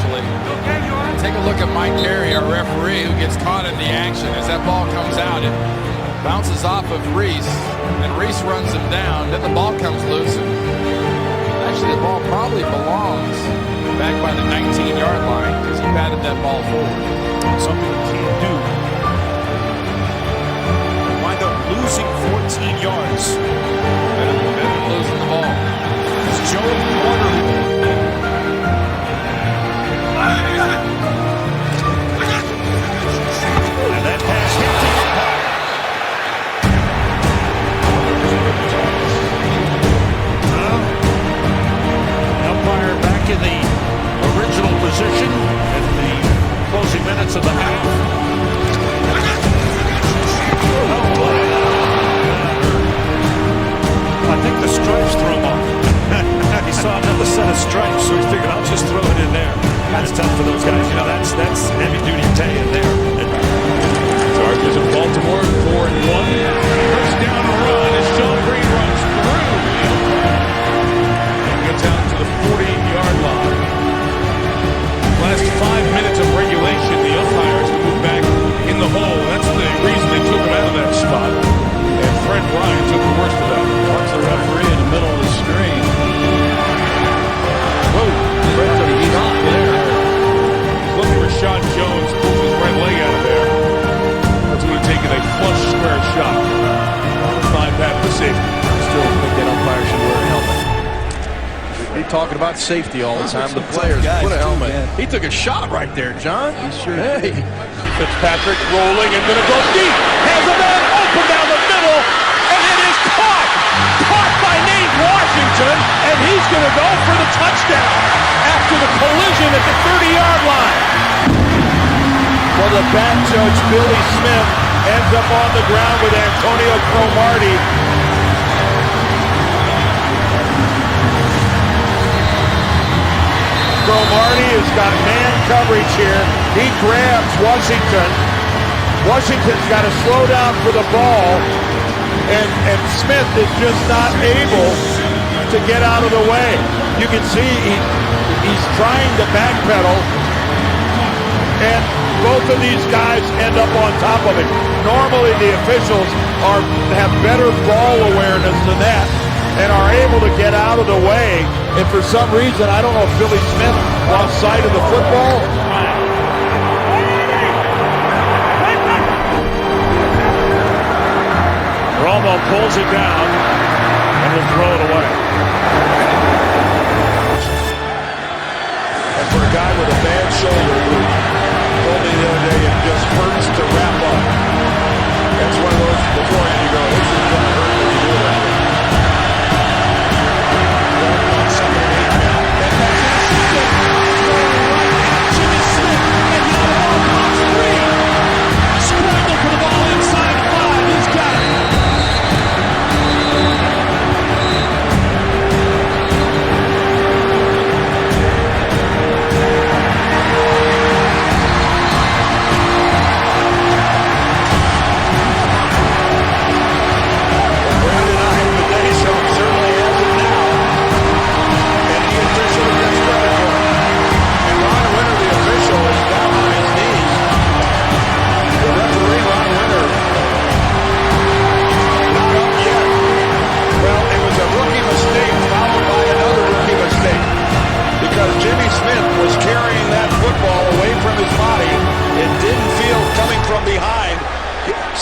actually. Take a look at Mike Carey, our referee, who gets caught in the action. As that ball comes out, it bounces off of Reese, and Reese runs him down. Then the ball comes loose. And actually, the ball probably belongs back by the 19-yard line because he batted that ball forward. Something he can't do. Wind up losing 14 yards. Better losing the ball. It's Joe Porter. And that pass hit the umpire back in the original position at the closing minutes of the half. I think the stripes threw him off. He saw another set of stripes, so he figured I'll just throw it in there. That's tough for those guys. You know, that's heavy duty pay in there. Chargers of Baltimore 4-1. First down a run as Sean Green runs through. And gets out to the 40-yard line. Last 5 minutes of regulation, the umpires moved back in the hole. That's the reason they took him out of that spot. And Fred Ryan took the worst of that. Watch the referee in the middle of the screen. Whoa, Fred took a shot there. He's looking for Sean Jones, pulls his right leg out of there. That's going to take a flush square shot. Five back to safety. Still think that umpire should wear a helmet. We're talking about safety all the time. The players put a helmet. He took a shot right there, John. He sure did. Fitzpatrick rolling and going to go deep. Has a man open down the middle, and it is caught. Caught by Nate Washington, and he's going to go for the touchdown after the collision at the 30-yard line. Well, the back judge, Billy Smith, ends up on the ground with Antonio Cromartie. Cromartie has got man coverage here. He grabs Washington. Washington's got to slow down for the ball, and Smith is just not able to get out of the way. You can see he's trying to backpedal, and both of these guys end up on top of it. Normally the officials have better ball awareness than that and are able to get out of the way. And for some reason, I don't know if Billy Smith lost sight of the football. Romo pulls it down and will throw it away. And for a guy with a bad shoulder who told me the other day it just hurts to wrap up. That's one of those beforehand you go, this is going to hurt when you do that. On second and 8 now. And that's intercepted. Right at Jimmy Smith. And now the ball pops free. Scramble for the ball inside 5. He's got it.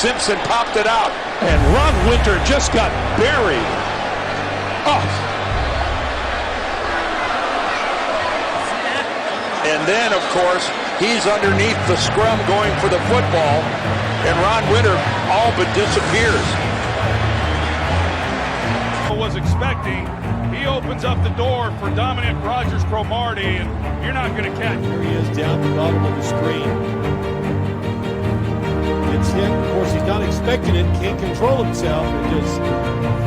Simpson popped it out, and Ron Winter just got buried. Oh. And then, of course, he's underneath the scrum going for the football, and Ron Winter all but disappears. Was expecting, he opens up the door for Dominic Rodgers-Cromartie, and you're not going to catch. Here he is down the bottom of the screen. It's hit. Of course, he's not expecting it. Can't control himself. It just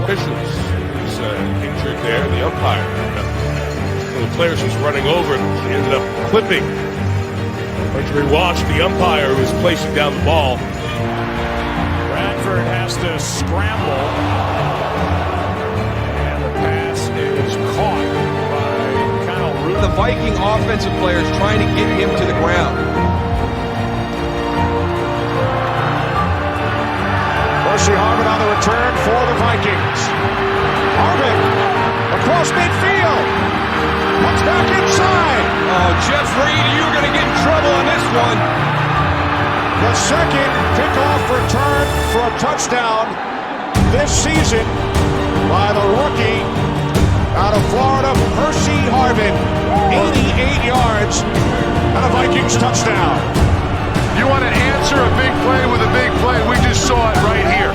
Officials. He's injured there. The umpire. One of the players was running over him. He ended up clipping. Archery watched the umpire who was placing down the ball. Bradford has to scramble. And the pass is caught by Kyle Rudolph. The Viking offensive players trying to get him to the ground. Percy Harvin on the return for the Vikings. Harvin across midfield. Comes back inside. Oh, Jeff Reed, you're going to get in trouble on this one. The second kickoff return for a touchdown this season by the rookie out of Florida, Percy Harvin. 88 yards and a Vikings touchdown. You want to answer a big play with a big play? We just saw it right here.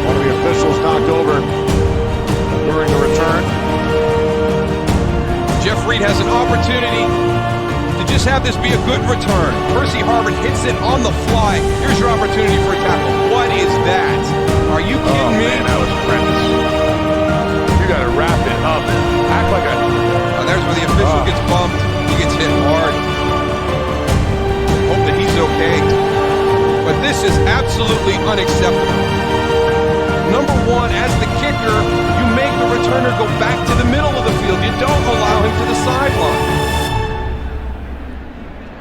One of the officials knocked over during the return. Jeff Reed has an opportunity to just have this be a good return. Percy Harvin hits it on the fly. Here's your opportunity for a tackle. What is that? Are you kidding me? Man, that was horrendous. You got to wrap it up. Act like a... Oh, there's where the official gets bumped. He gets hit hard. Hope that he's okay. But this is absolutely unacceptable. Number one, as the kicker, you make the returner go back to the middle of the field. You don't allow him to the sideline.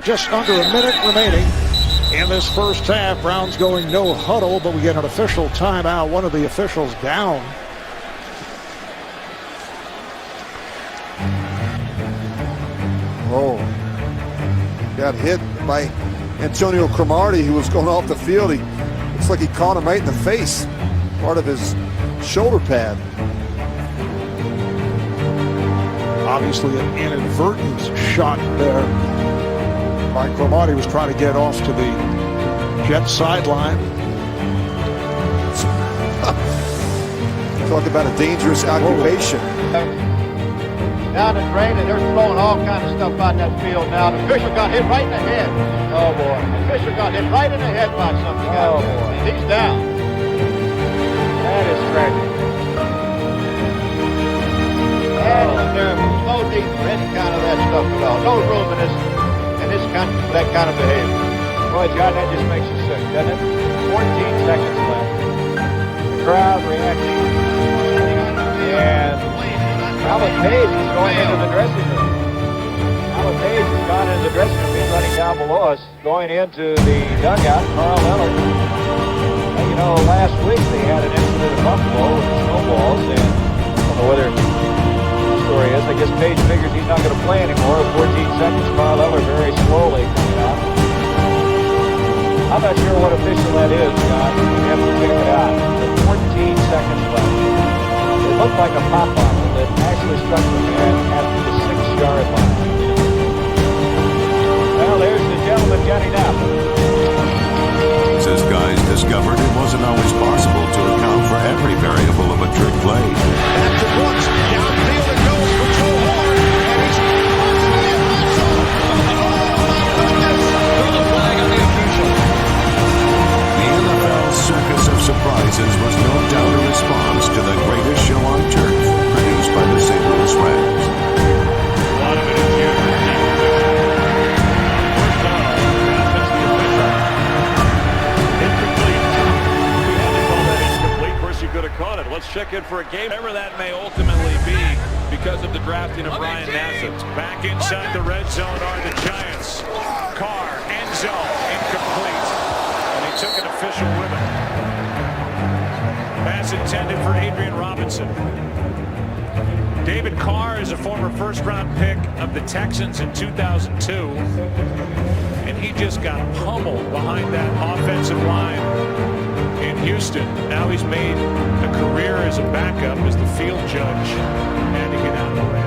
Just under a minute remaining in this first half. Browns going no huddle, but we get an official timeout. One of the officials down. Oh, got hit by Antonio Cromartie, who was going off the field. He looks like he caught him right in the face, part of his shoulder pad. Obviously an inadvertent shot there by Cromartie. Was trying to get off to the Jets sideline. Talk about a dangerous occupation. Now it's raining, they're throwing all kinds of stuff out in that field now. The official got hit right in the head. Oh boy. The official got hit right in the head by something. Oh boy. He's down. That is tragic. And there was no need for any kind of that stuff at all. No room in this country for that kind of behavior. Boy, John, that just makes you sick, doesn't it? 14 seconds left. The crowd reacting. And Alan Page is going into the dressing room. Alan Page has gone into the dressing room. He's running down below us, going into the dugout. Carl Eller. Well, you know, last week they had an incident in Buffalo with the snowballs, and I don't know whether the story is. I guess Page figures he's not going to play anymore. 14 seconds. Carl Eller very slowly coming out. I'm not sure what official that is, John. We have to check it out. There's 14 seconds left. It looked like a pop bottle that actually struck the man at the 6-yard line. Well, there's the gentleman getting up. Says guys discovered it wasn't always possible to account for every variable of a trick play. Back to Brooks. Downfield it goes for Joe Horn. And he's... Throw the flag on the official. The NFL's circus of surprises was no doubt a response to the greatest show on turf, produced by the St. Louis Rams. A lot of it is here. First down. That's the official. Incomplete. We had to call that incomplete. Percy could have caught it. Let's check in for a game. Whatever that may ultimately be because of the drafting of Brian Nassib. Back inside the red zone are the Giants. Carr, end zone, incomplete. And he took an official with him. Pass intended for Adrian Robinson. David Carr is a former first-round pick of the Texans in 2002. And he just got pummeled behind that offensive line in Houston. Now he's made a career as a backup as the field judge. Had to get out of the way.